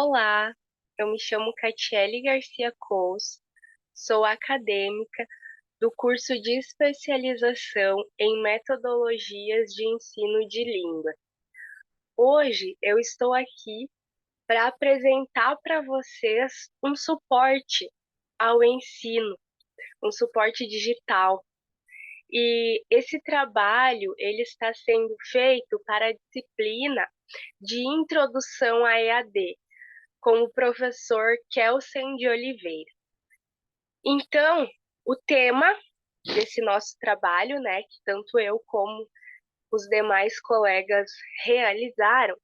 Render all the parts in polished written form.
Olá, eu me chamo Catiele Garcia Cous, sou acadêmica do curso de especialização em metodologias de ensino de língua. Hoje eu estou aqui para apresentar para vocês um suporte ao ensino, um suporte digital. E esse trabalho ele está sendo feito para a disciplina de Introdução à EAD, com o professor Kelsen de Oliveira. Então, o tema desse nosso trabalho, né, que tanto eu como os demais colegas realizaram,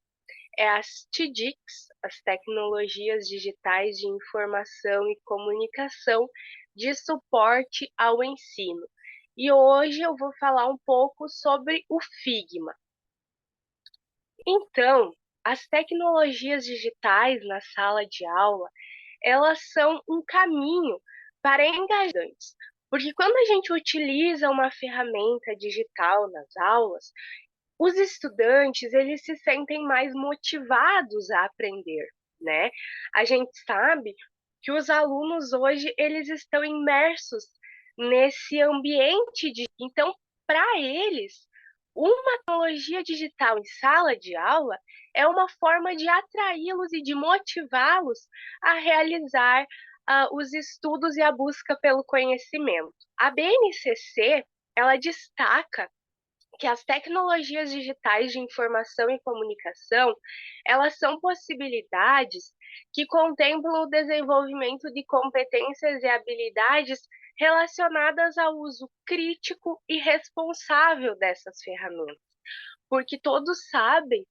é as TDICs, as Tecnologias Digitais de Informação e Comunicação de Suporte ao Ensino. E hoje eu vou falar um pouco sobre o Figma. Então, as tecnologias digitais na sala de aula, elas são um caminho para engajantes. Porque quando a gente utiliza uma ferramenta digital nas aulas, os estudantes, eles se sentem mais motivados a aprender, né? A gente sabe que os alunos hoje, eles estão imersos nesse ambiente então, para eles, uma tecnologia digital em sala de aula é uma forma de atraí-los e de motivá-los a realizar os estudos e a busca pelo conhecimento. A BNCC, ela destaca que as tecnologias digitais de informação e comunicação, elas são possibilidades que contemplam o desenvolvimento de competências e habilidades relacionadas ao uso crítico e responsável dessas ferramentas. Porque todos sabem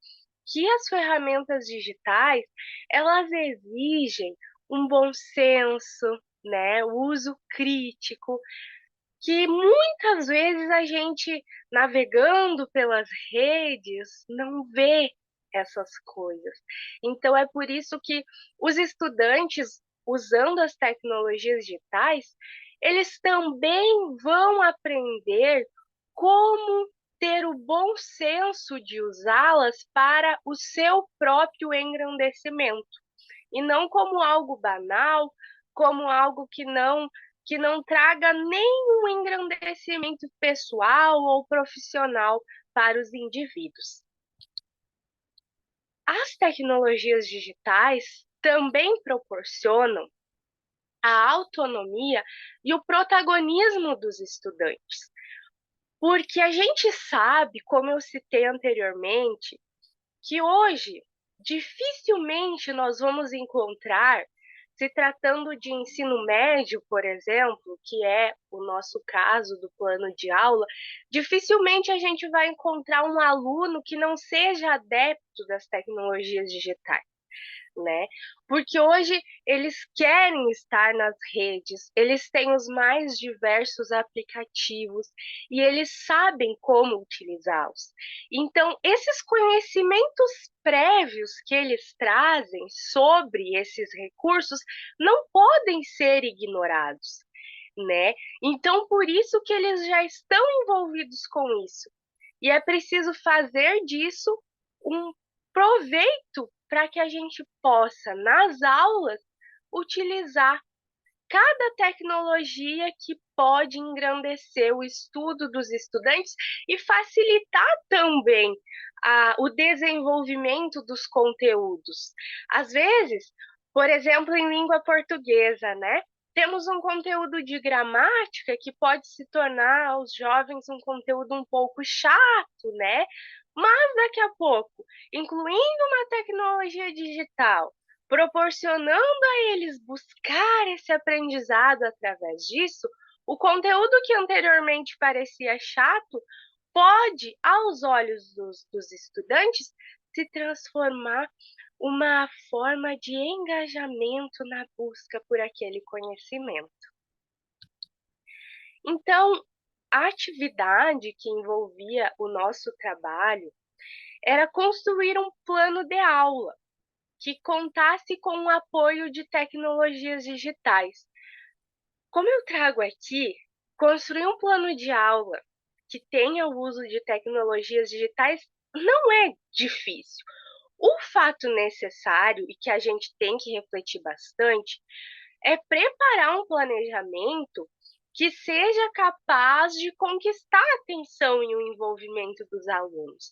que as ferramentas digitais, elas exigem um bom senso, né, o uso crítico, que muitas vezes a gente, navegando pelas redes, não vê essas coisas. Então, é por isso que os estudantes, usando as tecnologias digitais, eles também vão aprender como ter o bom senso de usá-las para o seu próprio engrandecimento, e não como algo banal, como algo que não traga nenhum engrandecimento pessoal ou profissional para os indivíduos. As tecnologias digitais também proporcionam a autonomia e o protagonismo dos estudantes, porque a gente sabe, como eu citei anteriormente, que hoje dificilmente nós vamos encontrar, se tratando de ensino médio, por exemplo, que é o nosso caso do plano de aula, dificilmente a gente vai encontrar um aluno que não seja adepto das tecnologias digitais, né? Porque hoje eles querem estar nas redes, eles têm os mais diversos aplicativos e eles sabem como utilizá-los. Então, esses conhecimentos prévios que eles trazem sobre esses recursos não podem ser ignorados, né? Então, por isso que eles já estão envolvidos com isso. E é preciso fazer disso um proveito para que a gente possa, nas aulas, utilizar cada tecnologia que pode engrandecer o estudo dos estudantes e facilitar também o desenvolvimento dos conteúdos. Às vezes, por exemplo, em língua portuguesa, né? Temos um conteúdo de gramática que pode se tornar aos jovens um conteúdo um pouco chato, né? Mas daqui a pouco, incluindo uma tecnologia digital, proporcionando a eles buscar esse aprendizado através disso, o conteúdo que anteriormente parecia chato pode, aos olhos dos estudantes, se transformar uma forma de engajamento na busca por aquele conhecimento. Então, a atividade que envolvia o nosso trabalho era construir um plano de aula que contasse com o apoio de tecnologias digitais. Como eu trago aqui, construir um plano de aula que tenha o uso de tecnologias digitais não é difícil. O fato necessário e que a gente tem que refletir bastante é preparar um planejamento que seja capaz de conquistar a atenção e o envolvimento dos alunos.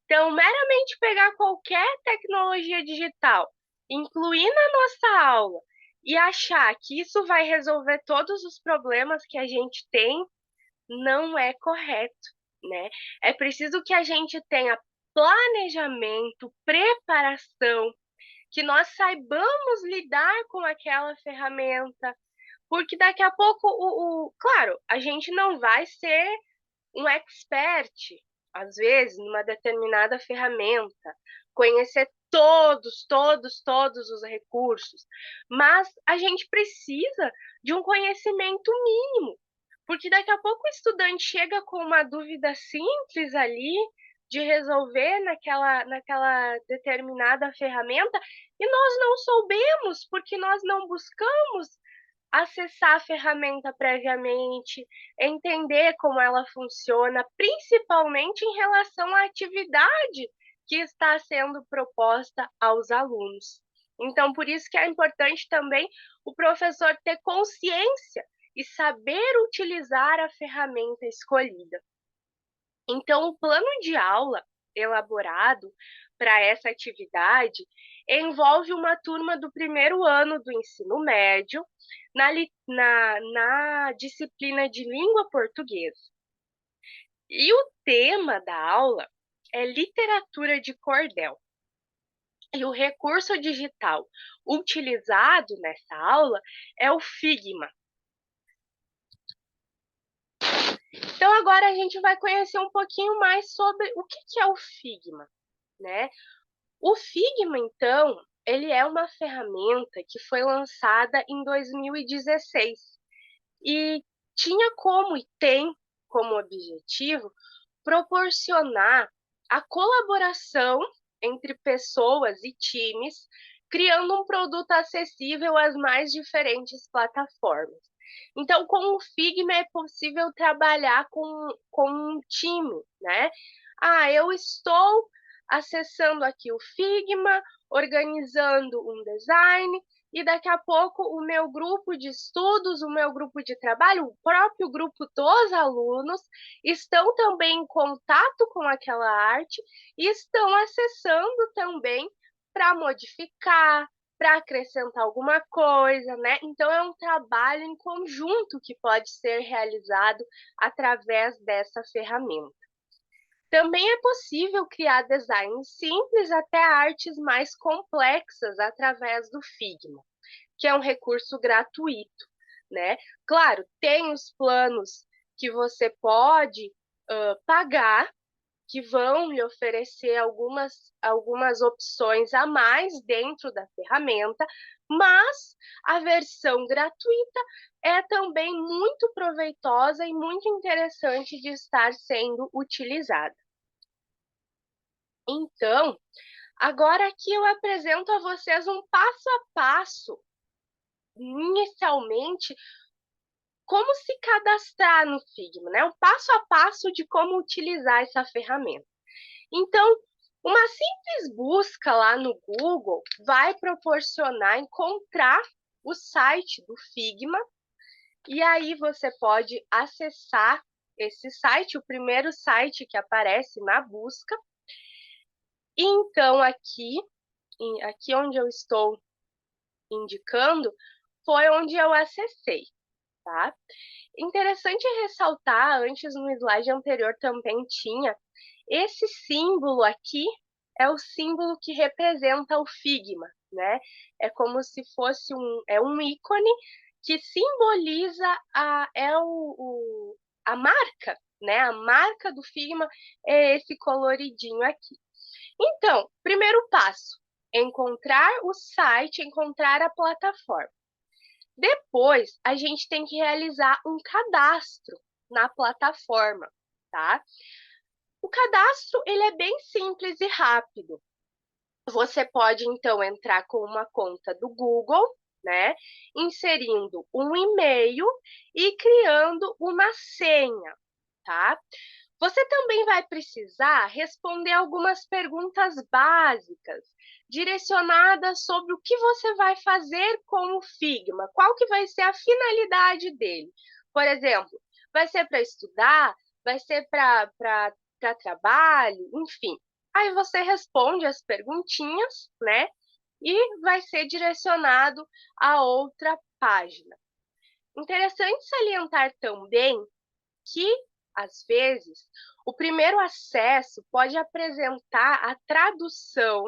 Então, meramente pegar qualquer tecnologia digital, incluir na nossa aula e achar que isso vai resolver todos os problemas que a gente tem, não é correto, né? É preciso que a gente tenha planejamento, preparação, que nós saibamos lidar com aquela ferramenta, porque daqui a pouco, claro, a gente não vai ser um expert, às vezes, numa determinada ferramenta, conhecer todos os recursos, mas a gente precisa de um conhecimento mínimo, porque daqui a pouco o estudante chega com uma dúvida simples ali de resolver naquela determinada ferramenta e nós não soubemos, porque nós não buscamos acessar a ferramenta previamente, entender como ela funciona, principalmente em relação à atividade que está sendo proposta aos alunos. Então, por isso que é importante também o professor ter consciência e saber utilizar a ferramenta escolhida. Então, o plano de aula elaborado para essa atividade envolve uma turma do primeiro ano do ensino médio na disciplina de língua portuguesa. E o tema da aula é literatura de cordel. E o recurso digital utilizado nessa aula é o Figma. Então, agora a gente vai conhecer um pouquinho mais sobre o que é o Figma, né? O Figma, então, ele é uma ferramenta que foi lançada em 2016 e tinha como e tem como objetivo proporcionar a colaboração entre pessoas e times, criando um produto acessível às mais diferentes plataformas. Então, com o Figma é possível trabalhar com um time, né? Eu estou acessando aqui o Figma, organizando um design, e daqui a pouco o meu grupo de estudos, o meu grupo de trabalho, o próprio grupo dos alunos estão também em contato com aquela arte e estão acessando também para modificar, para acrescentar alguma coisa, né? Então é um trabalho em conjunto que pode ser realizado através dessa ferramenta. Também é possível criar designs simples até artes mais complexas através do Figma, que é um recurso gratuito, né? Claro, tem os planos que você pode pagar, que vão lhe oferecer algumas opções a mais dentro da ferramenta, mas a versão gratuita é também muito proveitosa e muito interessante de estar sendo utilizada. Então, agora aqui eu apresento a vocês um passo a passo, inicialmente, como se cadastrar no Figma, né? O passo a passo de como utilizar essa ferramenta. Então, uma simples busca lá no Google vai proporcionar encontrar o site do Figma, e aí você pode acessar esse site, o primeiro site que aparece na busca. Então, aqui onde eu estou indicando, foi onde eu acessei, tá? Interessante ressaltar, antes no slide anterior também tinha, esse símbolo aqui é o símbolo que representa o Figma, né? É como se fosse um ícone que simboliza a marca, né? A marca do Figma é esse coloridinho aqui. Então, primeiro passo, encontrar o site, encontrar a plataforma. Depois, a gente tem que realizar um cadastro na plataforma, tá? O cadastro, ele é bem simples e rápido. Você pode, então, entrar com uma conta do Google, né? Inserindo um e-mail e criando uma senha, tá? Você também vai precisar responder algumas perguntas básicas, direcionadas sobre o que você vai fazer com o Figma, qual que vai ser a finalidade dele. Por exemplo, vai ser para estudar, vai ser para trabalho, enfim. Aí você responde as perguntinhas, né? E vai ser direcionado a outra página. Interessante salientar também que, às vezes, o primeiro acesso pode apresentar a tradução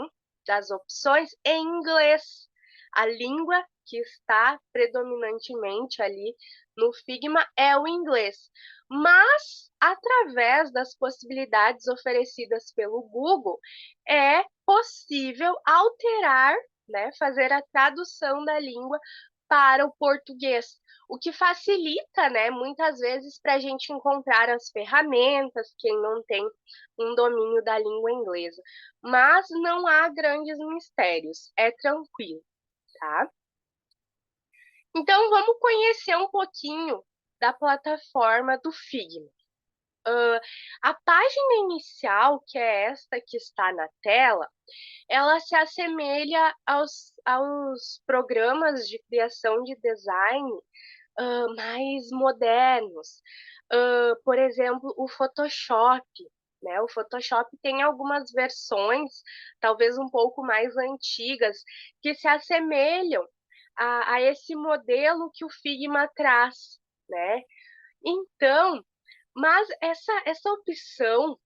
das opções em inglês, a língua que está predominantemente ali no Figma é o inglês. Mas, através das possibilidades oferecidas pelo Google, é possível alterar, né, fazer a tradução da língua para o português, o que facilita, né, muitas vezes para a gente encontrar as ferramentas, quem não tem um domínio da língua inglesa. Mas não há grandes mistérios, é tranquilo, tá? Então, vamos conhecer um pouquinho da plataforma do Figma. A página inicial, que é esta que está na tela, ela se assemelha aos programas de criação de design mais modernos. Por exemplo, o Photoshop, né? O Photoshop tem algumas versões, talvez um pouco mais antigas, que se assemelham a esse modelo que o Figma traz, né? Então, mas essa opção,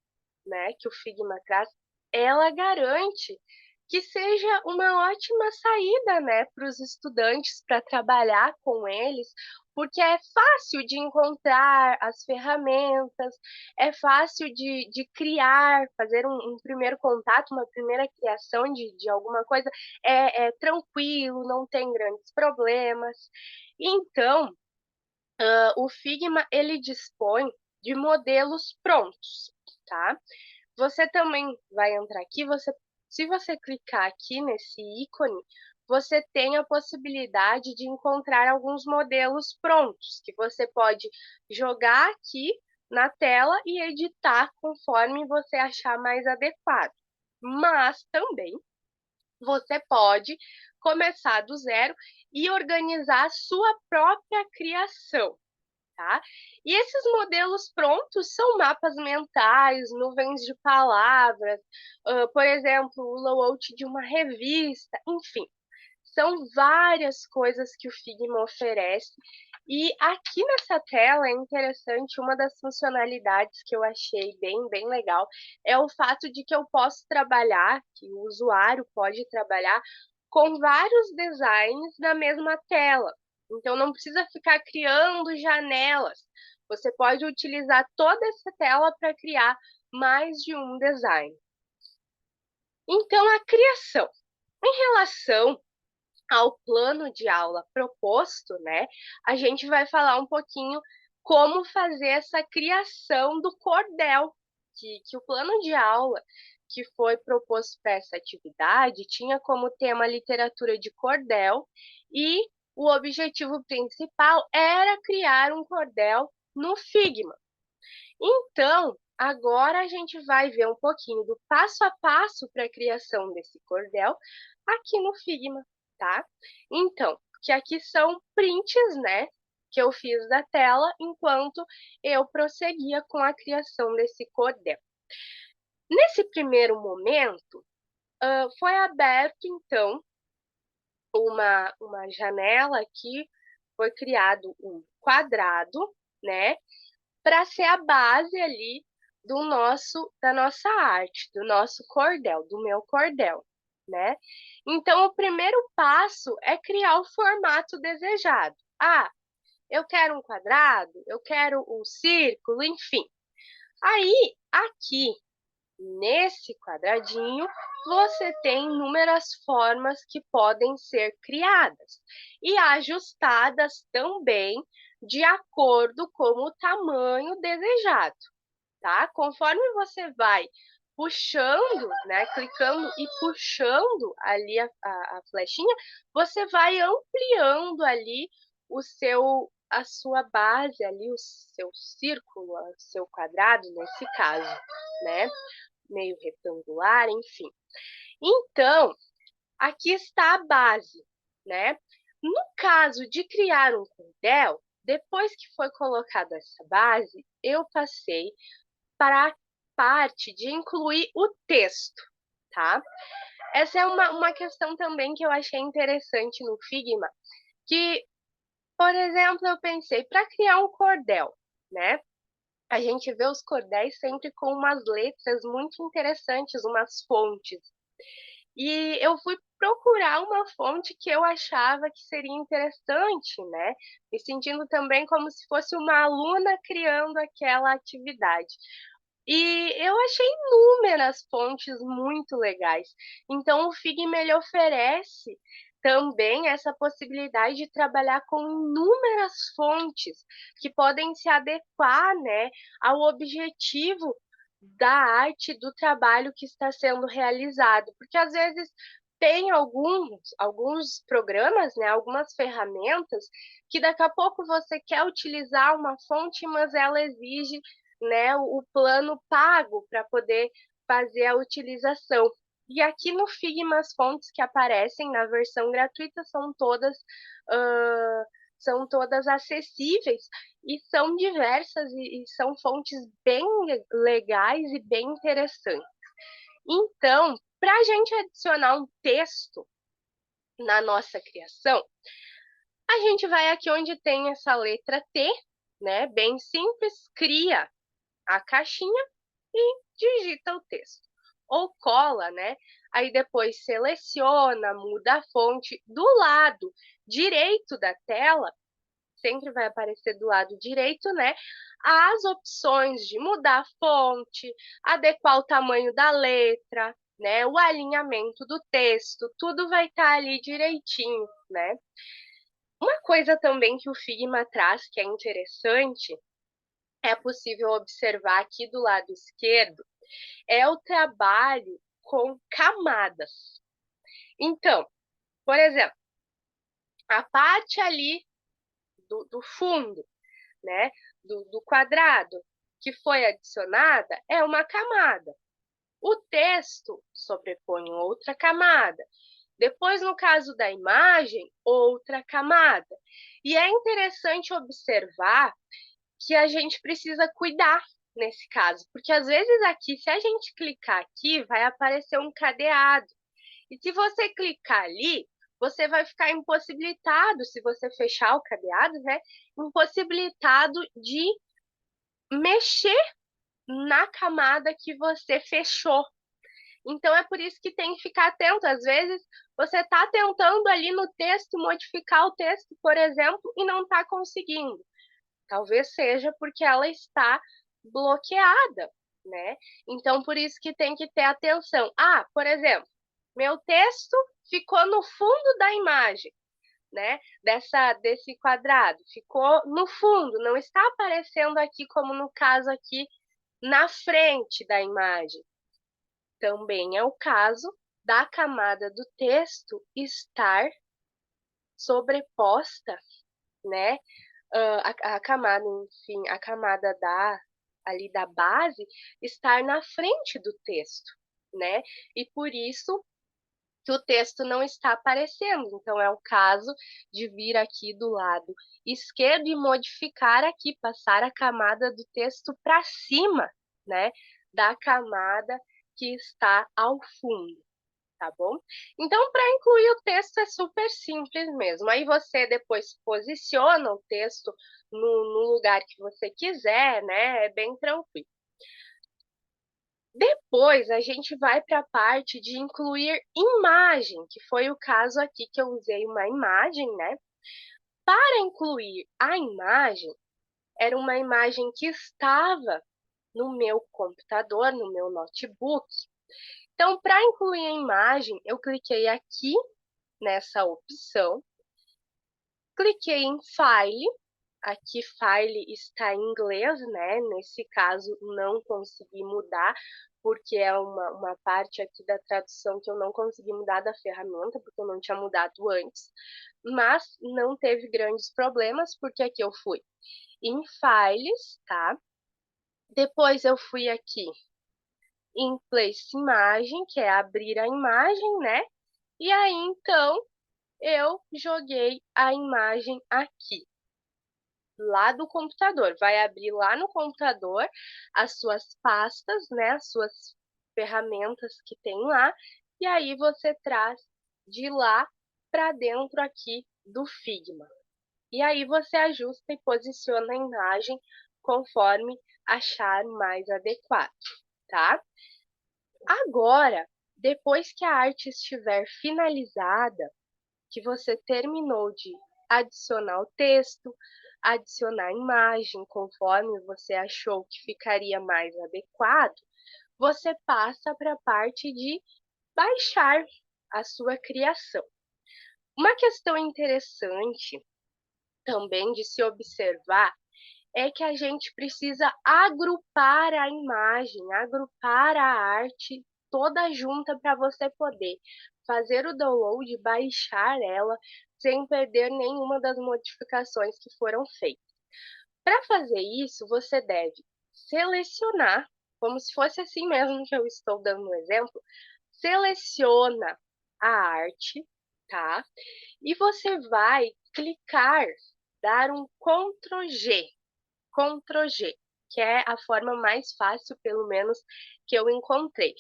né, que o Figma traz, ela garante que seja uma ótima saída, né, para os estudantes para trabalhar com eles, porque é fácil de encontrar as ferramentas, é fácil de criar, fazer um primeiro contato, uma primeira criação de alguma coisa, é tranquilo, não tem grandes problemas. Então, o Figma, ele dispõe de modelos prontos, tá? Você também vai entrar aqui, se você clicar aqui nesse ícone, você tem a possibilidade de encontrar alguns modelos prontos, que você pode jogar aqui na tela e editar conforme você achar mais adequado. Mas também você pode começar do zero e organizar a sua própria criação, tá? E esses modelos prontos são mapas mentais, nuvens de palavras, por exemplo, o layout de uma revista, enfim. São várias coisas que o Figma oferece. E aqui nessa tela é interessante, uma das funcionalidades que eu achei bem legal é o fato de que eu posso trabalhar, que o usuário pode trabalhar com vários designs na mesma tela. Então, não precisa ficar criando janelas. Você pode utilizar toda essa tela para criar mais de um design. Então, a criação. Em relação ao plano de aula proposto, né, a gente vai falar um pouquinho como fazer essa criação do cordel, que o plano de aula que foi proposto para essa atividade tinha como tema literatura de cordel e o objetivo principal era criar um cordel no Figma. Então, agora a gente vai ver um pouquinho do passo a passo para a criação desse cordel aqui no Figma, tá? Então, que aqui são prints, né, que eu fiz da tela enquanto eu prosseguia com a criação desse cordel. Nesse primeiro momento, foi aberto, então, uma janela aqui, foi criado um quadrado, né, para ser a base ali da nossa arte, do nosso cordel, do meu cordel, né? Então, o primeiro passo é criar o formato desejado. Ah, eu quero um quadrado, eu quero um círculo, enfim. Aí, aqui, nesse quadradinho, você tem inúmeras formas que podem ser criadas e ajustadas também de acordo com o tamanho desejado, tá? Conforme você vai puxando, né, clicando e puxando ali a flechinha, você vai ampliando ali a sua base ali, o seu círculo, o seu quadrado nesse caso, né, meio retangular, enfim. Então, aqui está a base, né. No caso de criar um cordel, depois que foi colocada essa base, eu passei para a parte de incluir o texto, tá. Essa é uma questão também que eu achei interessante no Figma, que, por exemplo, eu pensei, para criar um cordel, né, a gente vê os cordéis sempre com umas letras muito interessantes, umas fontes. E eu fui procurar uma fonte que eu achava que seria interessante, né, me sentindo também como se fosse uma aluna criando aquela atividade. E eu achei inúmeras fontes muito legais. Então o Figma ele oferece também essa possibilidade de trabalhar com inúmeras fontes que podem se adequar, né, ao objetivo da arte, do trabalho que está sendo realizado. Porque às vezes tem alguns programas, né, algumas ferramentas que daqui a pouco você quer utilizar uma fonte, mas ela exige, né, o plano pago para poder fazer a utilização. E aqui no Figma as fontes que aparecem na versão gratuita hã, são todas acessíveis e são diversas e são fontes bem legais e bem interessantes. Então, para a gente adicionar um texto na nossa criação, a gente vai aqui onde tem essa letra T, né, bem simples, cria a caixinha e digita o texto. Ou cola, né? Aí depois seleciona, muda a fonte. Do lado direito da tela, sempre vai aparecer do lado direito, né? As opções de mudar a fonte, adequar o tamanho da letra, né? O alinhamento do texto, tudo vai estar ali direitinho, né? Uma coisa também que o Figma traz que é interessante, é possível observar aqui do lado esquerdo, é o trabalho com camadas. Então, por exemplo, a parte ali do fundo, né, do quadrado que foi adicionada é uma camada. O texto sobrepõe outra camada. Depois, no caso da imagem, outra camada. E é interessante observar que a gente precisa cuidar nesse caso, porque às vezes aqui, se a gente clicar aqui, vai aparecer um cadeado. E se você clicar ali, você vai ficar impossibilitado, se você fechar o cadeado, né, impossibilitado de mexer na camada que você fechou. Então é por isso que tem que ficar atento. Às vezes você está tentando ali no texto modificar o texto, por exemplo, e não está conseguindo. Talvez seja porque ela está bloqueada, né? Então, por isso que tem que ter atenção. Ah, por exemplo, meu texto ficou no fundo da imagem, né? Desse quadrado, ficou no fundo, não está aparecendo aqui, como no caso aqui, na frente da imagem. Também é o caso da camada do texto estar sobreposta, né, a camada, enfim, a camada ali da base estar na frente do texto, né? E por isso que o texto não está aparecendo. Então, é o caso de vir aqui do lado esquerdo e modificar aqui, passar a camada do texto para cima, né? Da camada que está ao fundo, tá bom? Então, para incluir o texto é super simples mesmo. Aí você depois posiciona o texto no lugar que você quiser, né? É bem tranquilo. Depois a gente vai para a parte de incluir imagem, que foi o caso aqui que eu usei uma imagem, né? Para incluir a imagem, era uma imagem que estava no meu computador, no meu notebook. Então, para incluir a imagem, eu cliquei aqui nessa opção, cliquei em File, Aqui file está em inglês, né, nesse caso não consegui mudar, porque é uma parte aqui da tradução que eu não consegui mudar da ferramenta, porque eu não tinha mudado antes, mas não teve grandes problemas, porque aqui eu fui em files, tá? Depois eu fui aqui em place imagem, que é abrir a imagem, né? E aí, então, eu joguei a imagem aqui, lá do computador. Vai abrir lá no computador as suas pastas, né? As suas ferramentas que tem lá. E aí você traz de lá para dentro aqui do Figma. E aí você ajusta e posiciona a imagem conforme achar mais adequado, tá? Agora, depois que a arte estiver finalizada, que você terminou de adicionar o texto, adicionar a imagem conforme você achou que ficaria mais adequado, você passa para a parte de baixar a sua criação. Uma questão interessante também de se observar é que a gente precisa agrupar a imagem, agrupar a arte toda junta para você poder fazer o download, baixar ela sem perder nenhuma das modificações que foram feitas. Para fazer isso, você deve selecionar, como se fosse assim mesmo que eu estou dando um exemplo, seleciona a arte, tá? E você vai clicar, dar um Ctrl G, que é a forma mais fácil, pelo menos, que eu encontrei,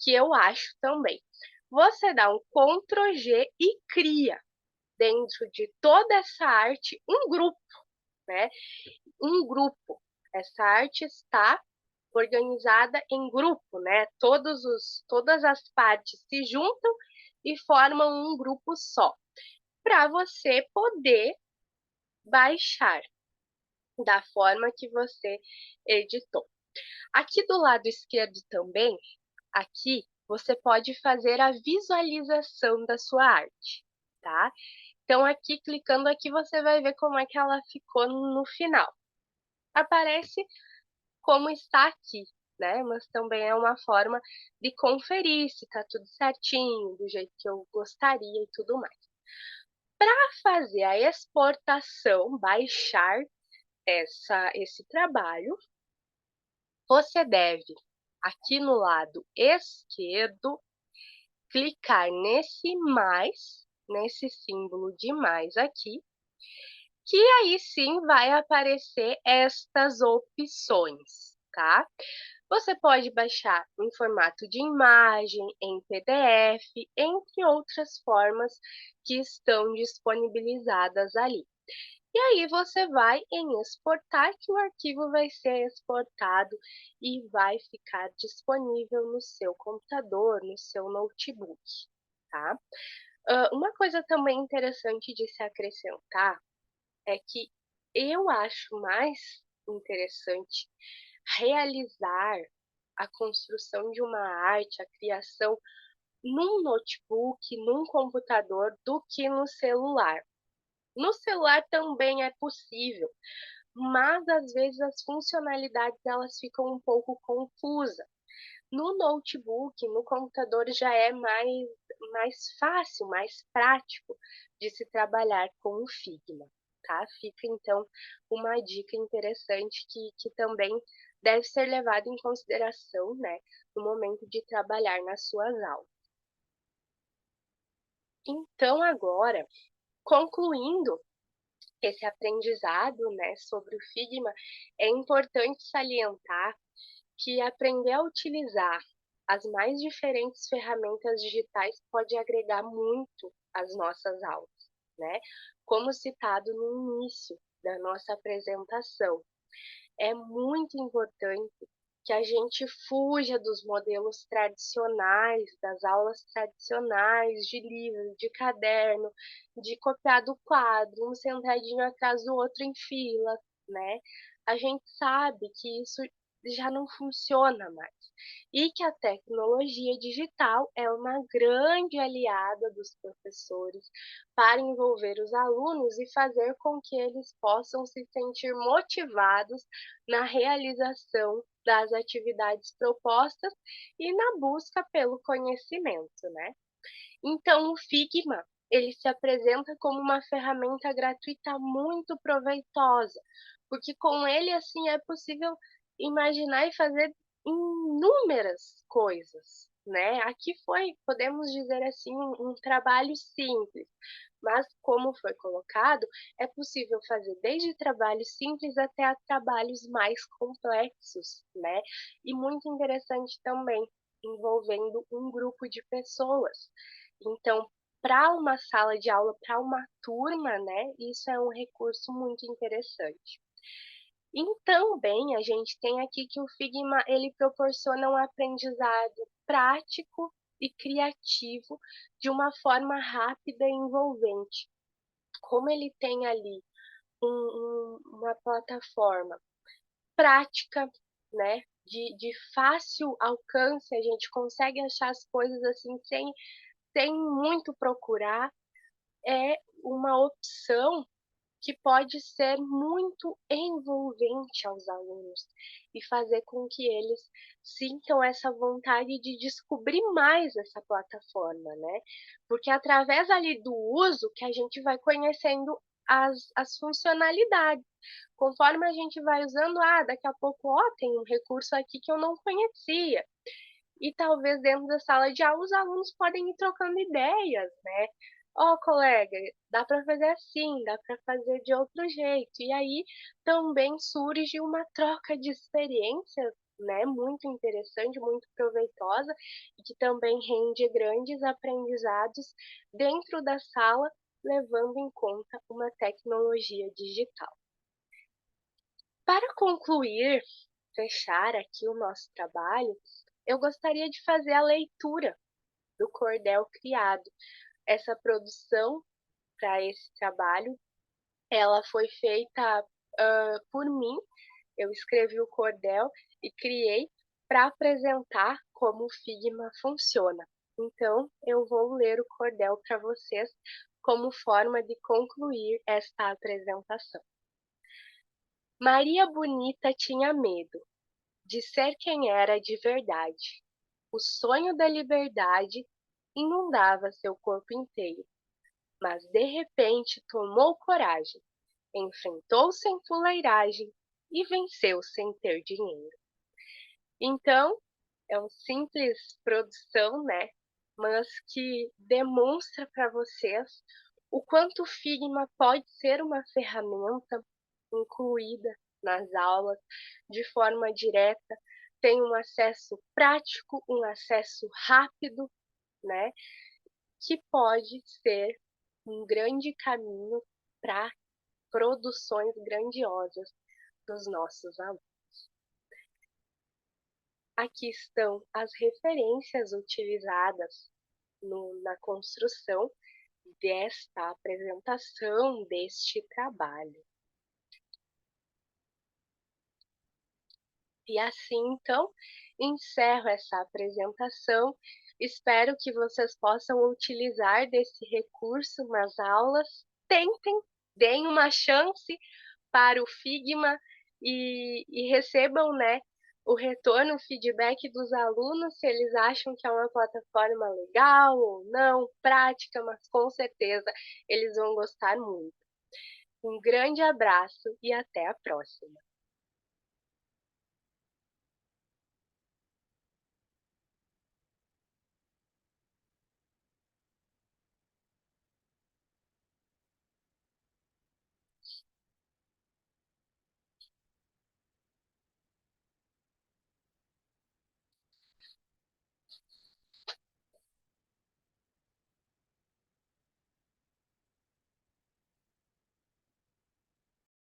que eu acho também. Você dá um Ctrl G e cria dentro de toda essa arte um grupo, né? Um grupo. Essa arte está organizada em grupo, né? Todas as partes se juntam e formam um grupo só, para você poder baixar da forma que você editou. Aqui do lado esquerdo também, aqui você pode fazer a visualização da sua arte, tá? Então aqui, clicando aqui, você vai ver como é que ela ficou no final. Aparece como está aqui, né? Mas também é uma forma de conferir se tá tudo certinho, do jeito que eu gostaria e tudo mais. Para fazer a exportação, baixar esse trabalho, você deve, aqui no lado esquerdo, clicar nesse mais, nesse símbolo de mais aqui, que aí sim vai aparecer estas opções, tá? Você pode baixar em formato de imagem, em PDF, entre outras formas que estão disponibilizadas ali. E aí você vai em exportar, que o arquivo vai ser exportado e vai ficar disponível no seu computador, no seu notebook, tá? Uma coisa também interessante de se acrescentar é que eu acho mais interessante realizar a construção de uma arte, a criação num notebook, num computador, do que no celular. No celular também é possível, mas às vezes as funcionalidades elas ficam um pouco confusas. No notebook, no computador já é mais fácil, mais prático de se trabalhar com o Figma, tá? Fica então uma dica interessante que também deve ser levada em consideração, né, no momento de trabalhar nas suas aulas. Então agora, concluindo esse aprendizado, né, sobre o Figma, é importante salientar que aprender a utilizar as mais diferentes ferramentas digitais pode agregar muito às nossas aulas, né? Como citado no início da nossa apresentação, é muito importante que a gente fuja dos modelos tradicionais, das aulas tradicionais, de livro, de caderno, de copiar do quadro, um sentadinho atrás do outro em fila, né? A gente sabe que isso já não funciona mais. E que a tecnologia digital é uma grande aliada dos professores para envolver os alunos e fazer com que eles possam se sentir motivados na realização das atividades propostas e na busca pelo conhecimento, né? Então, o Figma, ele se apresenta como uma ferramenta gratuita muito proveitosa, porque com ele, assim, é possível imaginar e fazer inúmeras coisas, né? Aqui foi, podemos dizer assim, um trabalho simples, mas como foi colocado, é possível fazer desde trabalhos simples até a trabalhos mais complexos, né? E muito interessante também, envolvendo um grupo de pessoas. Então, para uma sala de aula, para uma turma, né, isso é um recurso muito interessante. E também a gente tem aqui que o Figma ele proporciona um aprendizado prático e criativo de uma forma rápida e envolvente. Como ele tem ali uma plataforma prática, né, de fácil alcance, a gente consegue achar as coisas assim sem muito procurar, é uma opção que pode ser muito envolvente aos alunos e fazer com que eles sintam essa vontade de descobrir mais essa plataforma, né? Porque através ali do uso que a gente vai conhecendo as funcionalidades. Conforme a gente vai usando, daqui a pouco, tem um recurso aqui que eu não conhecia. E talvez dentro da sala de aula os alunos podem ir trocando ideias, né? Ó, colega, dá para fazer assim, dá para fazer de outro jeito. E aí também surge uma troca de experiências, né? Muito interessante, muito proveitosa e que também rende grandes aprendizados dentro da sala, levando em conta uma tecnologia digital. Para concluir, fechar aqui o nosso trabalho, eu gostaria de fazer a leitura do cordel criado. Essa produção para esse trabalho, ela foi feita por mim. Eu escrevi o cordel e criei para apresentar como o Figma funciona. Então, eu vou ler o cordel para vocês como forma de concluir esta apresentação. Maria Bonita tinha medo de ser quem era de verdade. O sonho da liberdade inundava seu corpo inteiro, mas de repente tomou coragem, enfrentou sem fuleiragem e venceu sem ter dinheiro. Então, é uma simples produção, né? Mas que demonstra para vocês o quanto o Figma pode ser uma ferramenta incluída nas aulas de forma direta, tem um acesso prático, um acesso rápido, né? Que pode ser um grande caminho para produções grandiosas dos nossos alunos. Aqui estão as referências utilizadas na construção desta apresentação, deste trabalho. E assim, então, encerro essa apresentação. Espero que vocês possam utilizar desse recurso nas aulas. Tentem, deem uma chance para o Figma e recebam, né, o retorno, o feedback dos alunos, se eles acham que é uma plataforma legal ou não, prática, mas com certeza eles vão gostar muito. Um grande abraço e até a próxima!